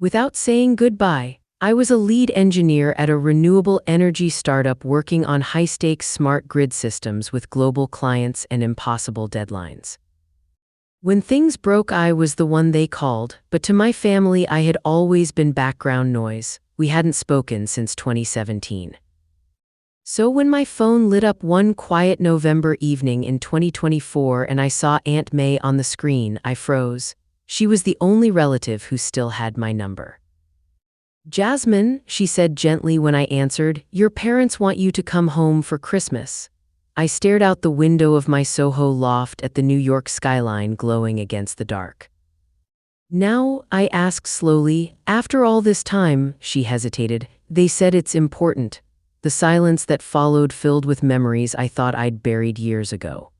Without saying goodbye, I was a lead engineer at a renewable energy startup working on high-stakes smart grid systems with global clients and impossible deadlines. When things broke, I was the one they called, but to my family I had always been background noise. We hadn't spoken since 2017. So when my phone lit up one quiet November evening in 2024 and I saw Aunt May on the screen, I froze. She was the only relative who still had my number. "Jasmine," she said gently when I answered, "your parents want you to come home for Christmas." I stared out the window of my Soho loft at the New York skyline glowing against the dark. "Now," I asked slowly, "after all this time," she hesitated, "they said it's important." The silence that followed filled with memories I thought I'd buried years ago.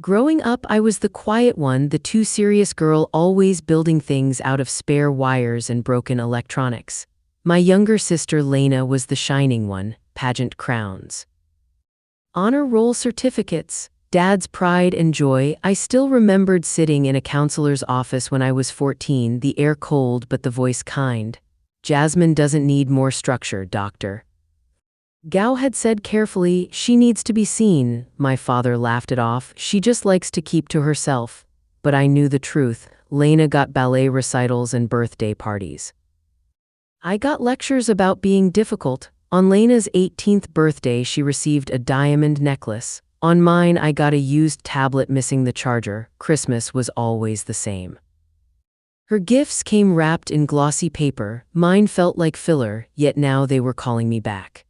Growing up, I was the quiet one, the too serious girl always building things out of spare wires and broken electronics. My younger sister Lena was the shining one, pageant crowns, honor roll certificates, Dad's pride and joy. I still remembered sitting in a counselor's office when I was 14, the air cold but the voice kind. "Jasmine doesn't need more structure, doctor." Gao had said carefully, "She needs to be seen." My father laughed it off, "She just likes to keep to herself." But I knew the truth. Lena got ballet recitals and birthday parties. I got lectures about being difficult. On Lena's 18th birthday, she received a diamond necklace. On mine, I got a used tablet missing the charger. Christmas was always the same. Her gifts came wrapped in glossy paper. Mine felt like filler, yet now they were calling me back.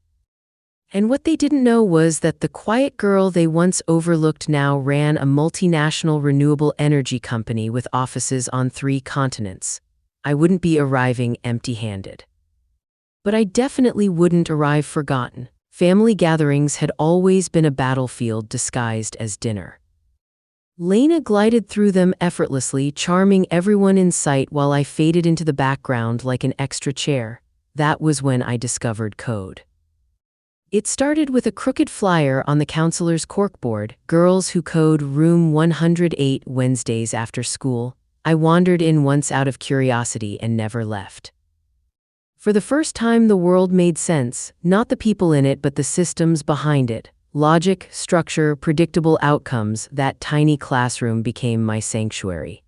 And what they didn't know was that the quiet girl they once overlooked now ran a multinational renewable energy company with offices on 3 continents. I wouldn't be arriving empty-handed. But I definitely wouldn't arrive forgotten. Family gatherings had always been a battlefield disguised as dinner. Lena glided through them effortlessly, charming everyone in sight while I faded into the background like an extra chair. That was when I discovered code. It started with a crooked flyer on the counselor's corkboard, "Girls who code room 108 Wednesdays after school." I wandered in once out of curiosity and never left. For the first time, the world made sense, not the people in it but the systems behind it. Logic, structure, predictable outcomes. That tiny classroom became my sanctuary.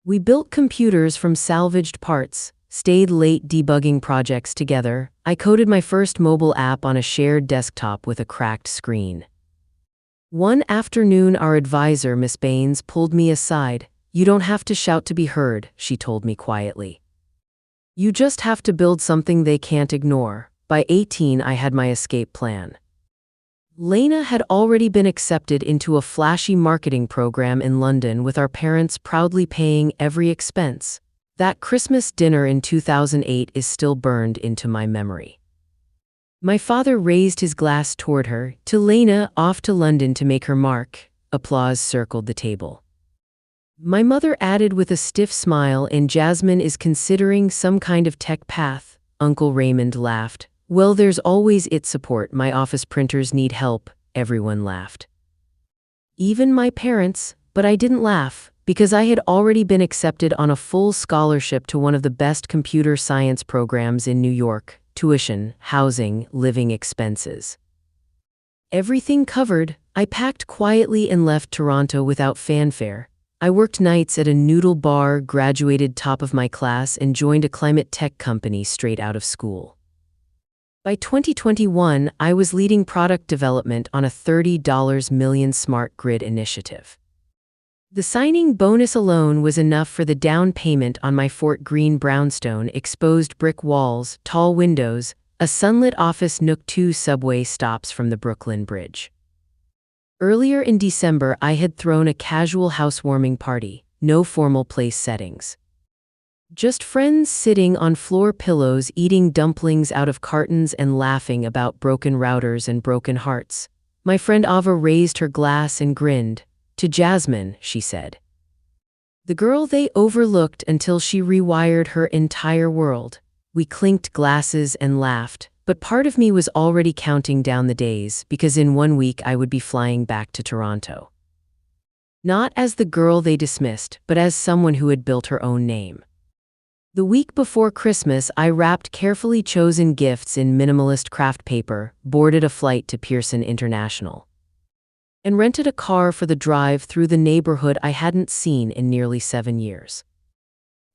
We built computers from salvaged parts, stayed late debugging projects together. I coded my first mobile app on a shared desktop with a cracked screen. One afternoon, our advisor, Miss Baines, pulled me aside. "You don't have to shout to be heard," she told me quietly. "You just have to build something they can't ignore." By 18, I had my escape plan. Lena had already been accepted into a flashy marketing program in London, with our parents proudly paying every expense. That Christmas dinner in 2008 is still burned into my memory. My father raised his glass toward her. "To Lena, off to London to make her mark." Applause circled the table. My mother added with a stiff smile, "And Jasmine is considering some kind of tech path." Uncle Raymond laughed. "Well, there's always IT support. My office printers need help." Everyone laughed. Even my parents, but I didn't laugh, because I had already been accepted on a full scholarship to one of the best computer science programs in New York. Tuition, housing, living expenses. Everything covered. I packed quietly and left Toronto without fanfare. I worked nights at a noodle bar, graduated top of my class, and joined a climate tech company straight out of school. By 2021, I was leading product development on a $30 million smart grid initiative. The signing bonus alone was enough for the down payment on my Fort Greene brownstone, exposed brick walls, tall windows, a sunlit office nook, 2 subway stops from the Brooklyn Bridge. Earlier in December, I had thrown a casual housewarming party, no formal place settings. Just friends sitting on floor pillows, eating dumplings out of cartons and laughing about broken routers and broken hearts. My friend Ava raised her glass and grinned. "To Jasmine," she said. The girl they overlooked until she rewired her entire world. We clinked glasses and laughed. But part of me was already counting down the days, because in 1 week I would be flying back to Toronto. Not as the girl they dismissed, but as someone who had built her own name. The week before Christmas, I wrapped carefully chosen gifts in minimalist craft paper, boarded a flight to Pearson International, and rented a car for the drive through the neighborhood I hadn't seen in nearly 7 years.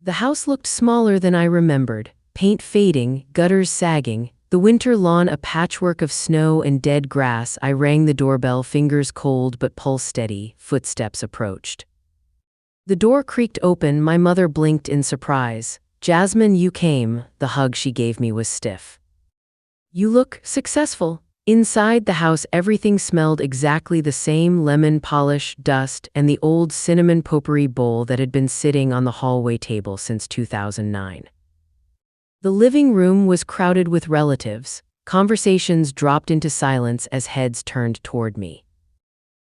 The house looked smaller than I remembered, paint fading, gutters sagging, the winter lawn a patchwork of snow and dead grass. I rang the doorbell, fingers cold but pulse steady. Footsteps approached. The door creaked open, my mother blinked in surprise. "Jasmine, you came." The hug she gave me was stiff. "You look successful." Inside the house, everything smelled exactly the same: lemon polish, dust, and the old cinnamon potpourri bowl that had been sitting on the hallway table since 2009. The living room was crowded with relatives. Conversations dropped into silence as heads turned toward me.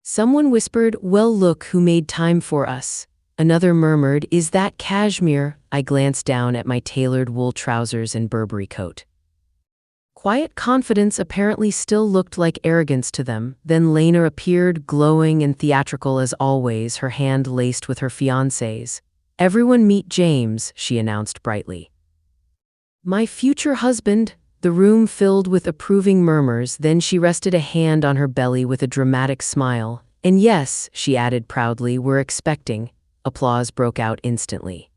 Someone whispered, "Well, look who made time for us." Another murmured, "Is that cashmere?" I glanced down at my tailored wool trousers and Burberry coat. Quiet confidence apparently still looked like arrogance to them. Then Lena appeared, glowing and theatrical as always, her hand laced with her fiancé's. "Everyone meet James," she announced brightly. "My future husband." The room filled with approving murmurs. Then she rested a hand on her belly with a dramatic smile. "And yes," she added proudly, "we're expecting." Applause broke out instantly.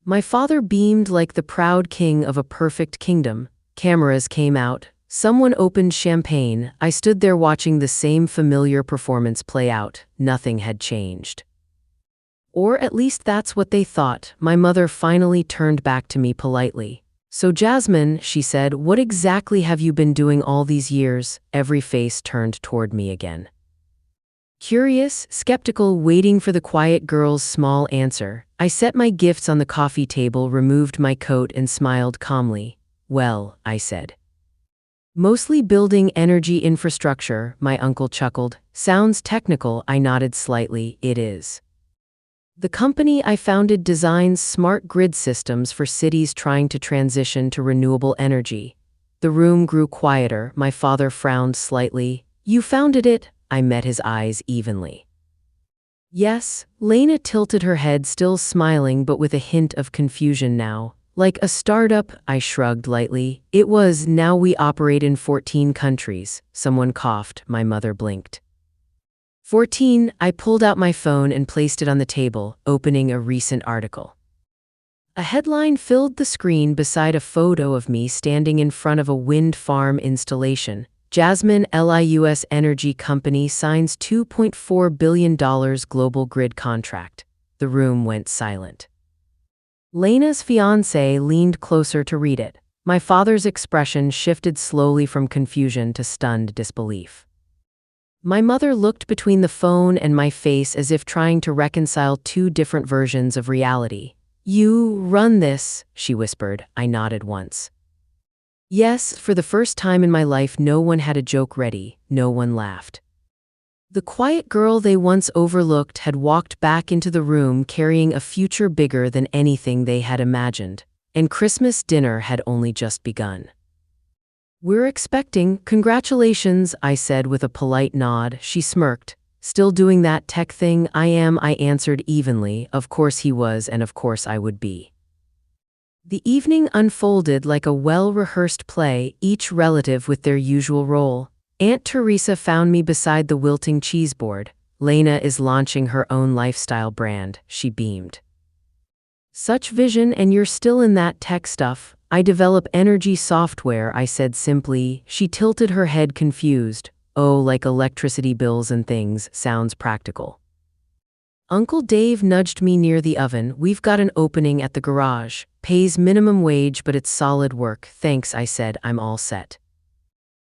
My father beamed like the proud king of a perfect kingdom. Cameras came out. Someone opened champagne. I stood there watching the same familiar performance play out. Nothing had changed. Or at least that's what they thought. My mother finally turned back to me politely. "So Jasmine," she said, "what exactly have you been doing all these years?" Every face turned toward me again. Curious, skeptical, waiting for the quiet girl's small answer. I set my gifts on the coffee table, removed my coat, and smiled calmly. "Well," I said. "Mostly building energy infrastructure," my uncle chuckled. "Sounds technical." I nodded slightly. "It is. The company I founded designs smart grid systems for cities trying to transition to renewable energy." The room grew quieter. My father frowned slightly. "You founded it?" I met his eyes evenly. "Yes." Lena tilted her head, still smiling but with a hint of confusion now. "Like a startup?" I shrugged lightly. "It was. Now we operate in 14 countries." Someone coughed. My mother blinked. 14. I pulled out my phone and placed it on the table, opening a recent article. A headline filled the screen beside a photo of me standing in front of a wind farm installation. "Jasmine Lius Energy Company signs $2.4 billion global grid contract." The room went silent. Lena's fiancé leaned closer to read it. My father's expression shifted slowly from confusion to stunned disbelief. My mother looked between the phone and my face as if trying to reconcile two different versions of reality. "You run this," she whispered. I nodded once. Yes, for the first time in my life, no one had a joke ready. No one laughed. The quiet girl they once overlooked had walked back into the room carrying a future bigger than anything they had imagined. And Christmas dinner had only just begun. "We're expecting. Congratulations," I said with a polite nod. She smirked. "Still doing that tech thing?" "I am," I answered evenly. Of course he was, and of course I would be. The evening unfolded like a well-rehearsed play, each relative with their usual role. Aunt Teresa found me beside the wilting cheese board. "Lena is launching her own lifestyle brand," she beamed. "Such vision, and you're still in that tech stuff." "I develop energy software," I said simply. She tilted her head confused. "Oh, like electricity bills and things. Sounds practical." Uncle Dave nudged me near the oven. "We've got an opening at the garage. Pays minimum wage, but it's solid work." "Thanks," I said. "I'm all set."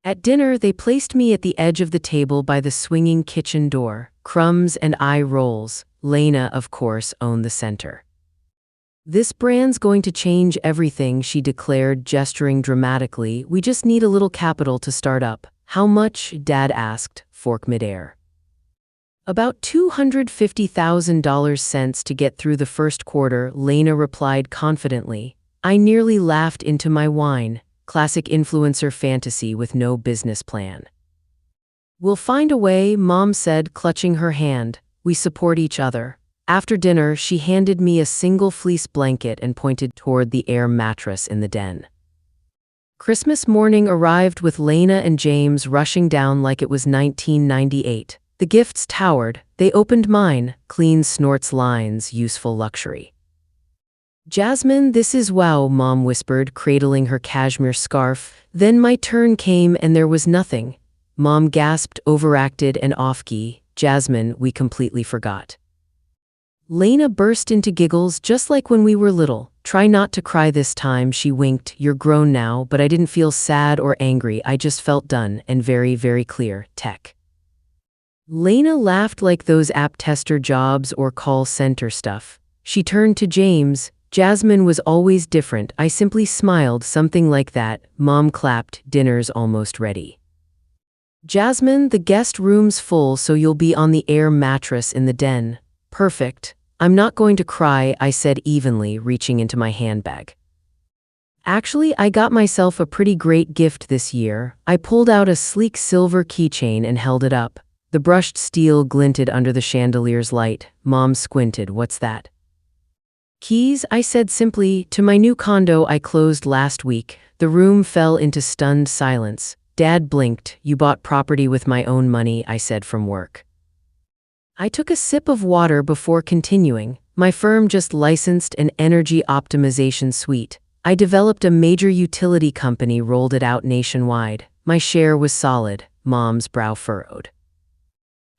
At dinner, they placed me at the edge of the table by the swinging kitchen door. Crumbs and eye rolls. Lena, of course, owned the center. "This brand's going to change everything," she declared, gesturing dramatically. "We just need a little capital to start up." "How much?" Dad asked, fork midair. "About $250,000 cents to get through the first quarter," Lena replied confidently. I nearly laughed into my wine. Classic influencer fantasy with no business plan. "We'll find a way," Mom said, clutching her hand. "We support each other." After dinner, she handed me a single fleece blanket and pointed toward the air mattress in the den. Christmas morning arrived with Lena and James rushing down like it was 1998. The gifts towered. They opened mine, clean snorts lines, useful luxury. "Jasmine, this is wow," Mom whispered, cradling her cashmere scarf. Then my turn came and there was nothing. Mom gasped, overacted and off-key. "Jasmine, we completely forgot." Lena burst into giggles just like when we were little. "Try not to cry this time," she winked. "You're grown now," but I didn't feel sad or angry. I just felt done and very, very clear. Tech. Lena laughed like those app tester jobs or call center stuff. She turned to James. "Jasmine was always different." I simply smiled, something like that. Mom clapped. "Dinner's almost ready." "Jasmine, the guest room's full, so you'll be on the air mattress in the den." "Perfect. I'm not going to cry," I said evenly, reaching into my handbag. "Actually, I got myself a pretty great gift this year." I pulled out a sleek silver keychain and held it up. The brushed steel glinted under the chandelier's light. Mom squinted. "What's that?" "Keys," I said simply, "to my new condo I closed last week." The room fell into stunned silence. Dad blinked. "You bought property with my own money," I said from work. I took a sip of water before continuing. "My firm just licensed an energy optimization suite. I developed a major utility company, rolled it out nationwide. My share was solid." Mom's brow furrowed.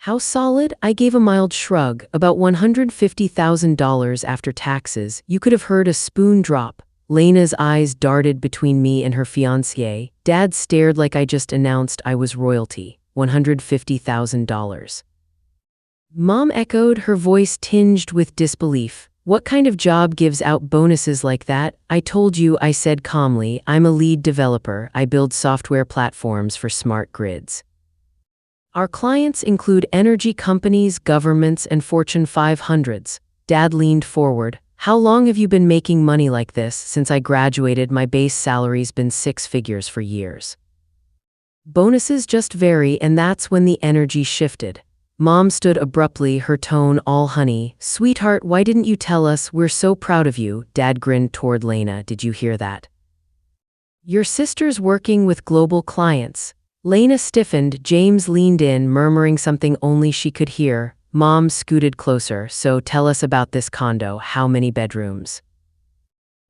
"How solid?" I gave a mild shrug. "About $150,000 after taxes." You could have heard a spoon drop. Lena's eyes darted between me and her fiancé. Dad stared like I just announced I was royalty. $150,000. Mom echoed, her voice tinged with disbelief. "What kind of job gives out bonuses like that?" "I told you," I said calmly. "I'm a lead developer. I build software platforms for smart grids. Our clients include energy companies, governments, and Fortune 500s. Dad leaned forward. "How long have you been making money like this?" "Since I graduated, my base salary's been 6 figures for years. Bonuses just vary," and that's when the energy shifted. Mom stood abruptly, her tone all honey. "Sweetheart, why didn't you tell us? We're so proud of you." Dad grinned toward Lena. "Did you hear that? Your sister's working with global clients." Lena stiffened. James leaned in, murmuring something only she could hear. Mom scooted closer. "So tell us about this condo. How many bedrooms?"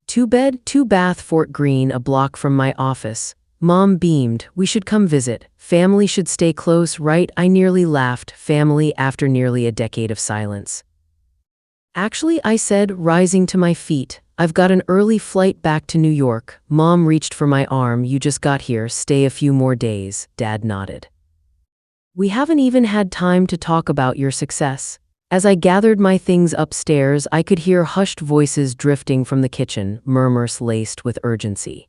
"2 bed, 2 bath, Fort Greene, a block from my office." Mom beamed. "We should come visit. Family should stay close, right?" I nearly laughed. Family after nearly a decade of silence. "Actually," I said, rising to my feet, "I've got an early flight back to New York." Mom reached for my arm. "You just got here. Stay a few more days." Dad nodded. "We haven't even had time to talk about your success." As I gathered my things upstairs, I could hear hushed voices drifting from the kitchen, murmurs laced with urgency.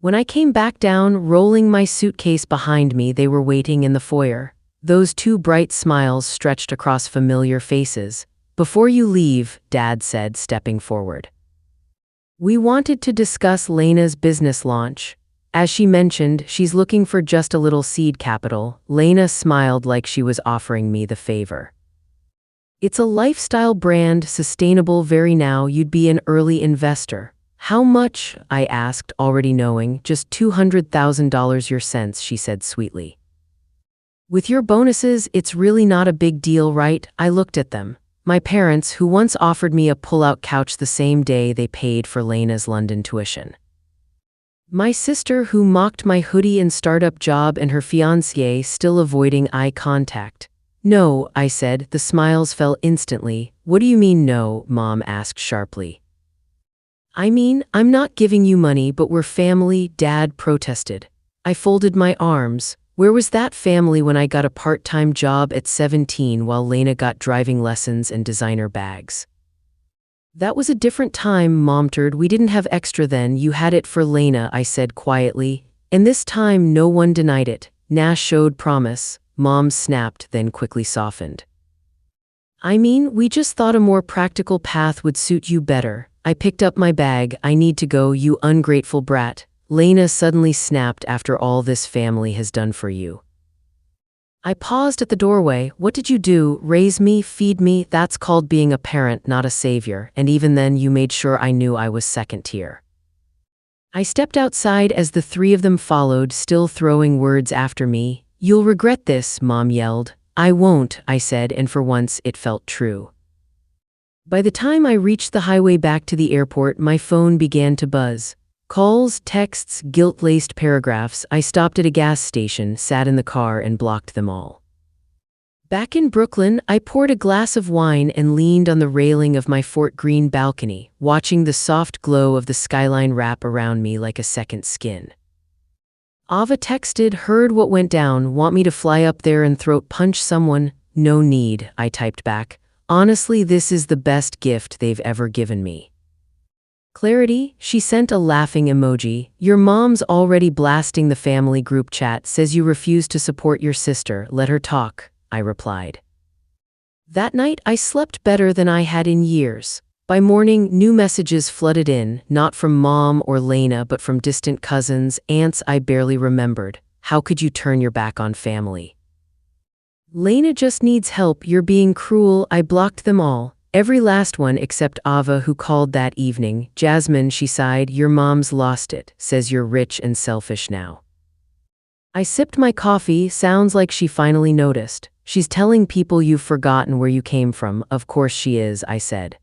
When I came back down, rolling my suitcase behind me, they were waiting in the foyer. Those 2 bright smiles stretched across familiar faces. "Before you leave," Dad said, stepping forward, "we wanted to discuss Lena's business launch. As she mentioned, she's looking for just a little seed capital." Lena smiled like she was offering me the favor. "It's a lifestyle brand, sustainable. Very now, you'd be an early investor." "How much?" I asked, already knowing. "Just $200,000 your cents," she said sweetly. "With your bonuses, it's really not a big deal, right?" I looked at them. My parents, who once offered me a pull-out couch the same day they paid for Lena's London tuition. My sister, who mocked my hoodie and startup job, and her fiancé, still avoiding eye contact. "No," I said. The smiles fell instantly. "What do you mean no?" Mom asked sharply. "I mean, I'm not giving you money, but we're family," Dad protested. I folded my arms. Where was that family when I got a part-time job at 17 while Lena got driving lessons and designer bags? "That was a different time," Mom muttered. "We didn't have extra then. You had it for Lena," I said quietly. And this time no one denied it. Nash showed promise. Mom snapped, then quickly softened. "I mean, we just thought a more practical path would suit you better." I picked up my bag. "I need to go, you ungrateful brat." Lena suddenly snapped. "After all this family has done for you." I paused at the doorway. What did you do? Raise me, feed me? That's called being a parent, not a savior, and even then you made sure I knew I was second tier. I stepped outside as the three of them followed, still throwing words after me. You'll regret this, Mom yelled. I won't, I said, and for once it felt true. By the time I reached the highway back to the airport, my phone began to buzz. Calls, texts, guilt-laced paragraphs. I stopped at a gas station, sat in the car, and blocked them all. Back in Brooklyn, I poured a glass of wine and leaned on the railing of my Fort Greene balcony, watching the soft glow of the skyline wrap around me like a second skin. Ava texted, heard what went down, want me to fly up there and throat punch someone? No need, I typed back. Honestly, this is the best gift they've ever given me. Clarity, she sent a laughing emoji. Your mom's already blasting the family group chat, says you refuse to support your sister, let her talk, I replied. That night, I slept better than I had in years. By morning, new messages flooded in, not from Mom or Lena, but from distant cousins, aunts I barely remembered. How could you turn your back on family? Lena just needs help, you're being cruel. I blocked them all. Every last one except Ava, who called that evening. Jasmine, she sighed, your mom's lost it, says you're rich and selfish now. I sipped my coffee, sounds like she finally noticed. She's telling people you've forgotten where you came from. Of course she is, I said.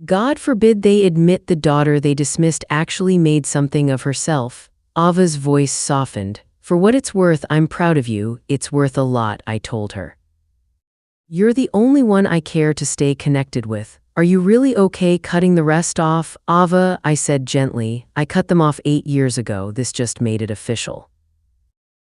God forbid they admit the daughter they dismissed actually made something of herself. Ava's voice softened. For what it's worth, I'm proud of you. It's worth a lot, I told her. You're the only one I care to stay connected with. Are you really okay cutting the rest off? Ava, I said gently, I cut them off 8 years ago. This just made it official.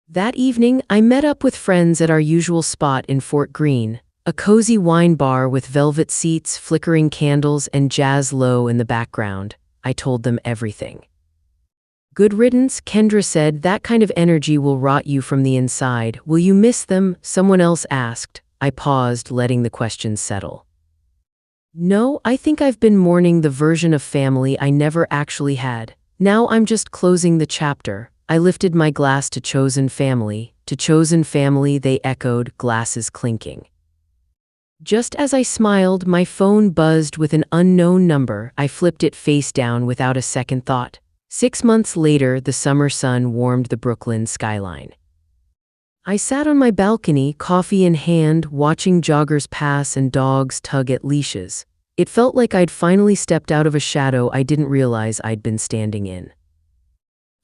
That evening, I met up with friends at our usual spot in Fort Greene, a cozy wine bar with velvet seats, flickering candles, and jazz low in the background. I told them everything. Good riddance, Kendra said, that kind of energy will rot you from the inside. Will you miss them? Someone else asked. I paused, letting the question settle. No, I think I've been mourning the version of family I never actually had. Now I'm just closing the chapter. I lifted my glass to chosen family. To chosen family, they echoed, glasses clinking. Just as I smiled, my phone buzzed with an unknown number. I flipped it face down without a second thought. 6 months later, the summer sun warmed the Brooklyn skyline. I sat on my balcony, coffee in hand, watching joggers pass and dogs tug at leashes. It felt like I'd finally stepped out of a shadow I didn't realize I'd been standing in.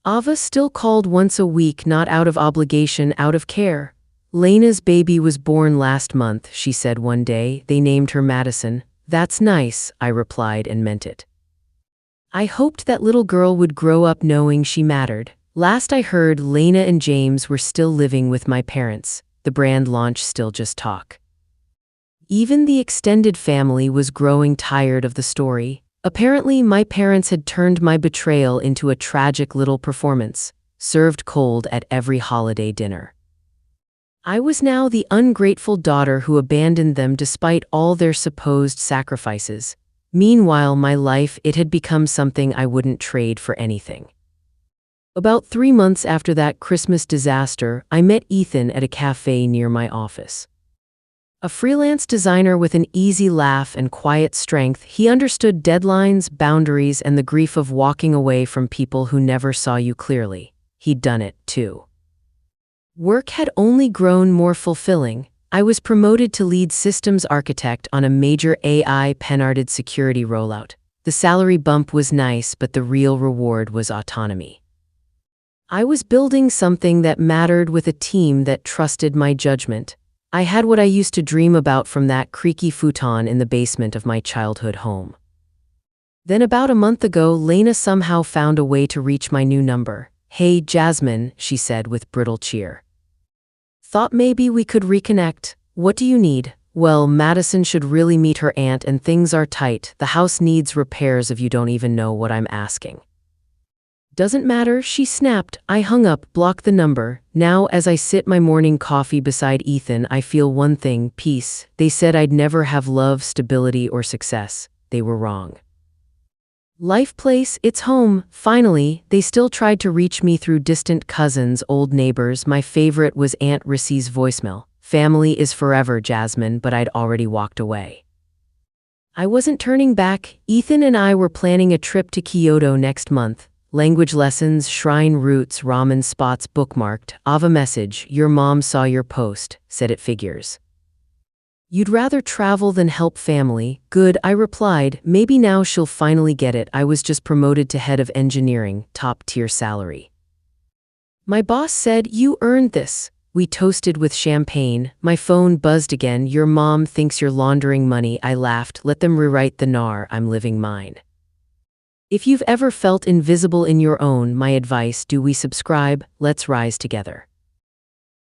Ava still called once a week, not out of obligation, out of care. Lena's baby was born last month, she said one day. They named her Madison. That's nice, I replied and meant it. I hoped that little girl would grow up knowing she mattered. Last I heard, Lena and James were still living with my parents. The brand launch still just talk. Even the extended family was growing tired of the story. Apparently, my parents had turned my betrayal into a tragic little performance, served cold at every holiday dinner. I was now the ungrateful daughter who abandoned them despite all their supposed sacrifices. Meanwhile, my life, it had become something I wouldn't trade for anything. About 3 months after that Christmas disaster, I met Ethan at a cafe near my office. A freelance designer with an easy laugh and quiet strength, he understood deadlines, boundaries, and the grief of walking away from people who never saw you clearly. He'd done it, too. Work had only grown more fulfilling. I was promoted to lead systems architect on a major AI pen-arted security rollout. The salary bump was nice, but the real reward was autonomy. I was building something that mattered with a team that trusted my judgment. I had what I used to dream about from that creaky futon in the basement of my childhood home. Then about a month ago, Lena somehow found a way to reach my new number. Hey, Jasmine, she said with brittle cheer. Thought maybe we could reconnect. What do you need? Well, Madison should really meet her aunt and things are tight. The house needs repairs if you don't even know what I'm asking. Doesn't matter, she snapped. I hung up, blocked the number. Now, as I sit my morning coffee beside Ethan, I feel one thing, peace. They said I'd never have love, stability, or success. They were wrong. Life place, it's home. Finally, they still tried to reach me through distant cousins, old neighbors. My favorite was Aunt Rissy's voicemail. Family is forever, Jasmine, but I'd already walked away. I wasn't turning back. Ethan and I were planning a trip to Kyoto next month. Language lessons, shrine routes, ramen spots bookmarked. Ava message, your mom saw your post, said it figures. You'd rather travel than help family. Good, I replied. Maybe now she'll finally get it. I was just promoted to head of engineering, top-tier salary. My boss said, you earned this. We toasted with champagne. My phone buzzed again. Your mom thinks you're laundering money. I laughed. Let them rewrite the nar. I'm living mine. If you've ever felt invisible in your own, my advice, do we subscribe? Let's rise together.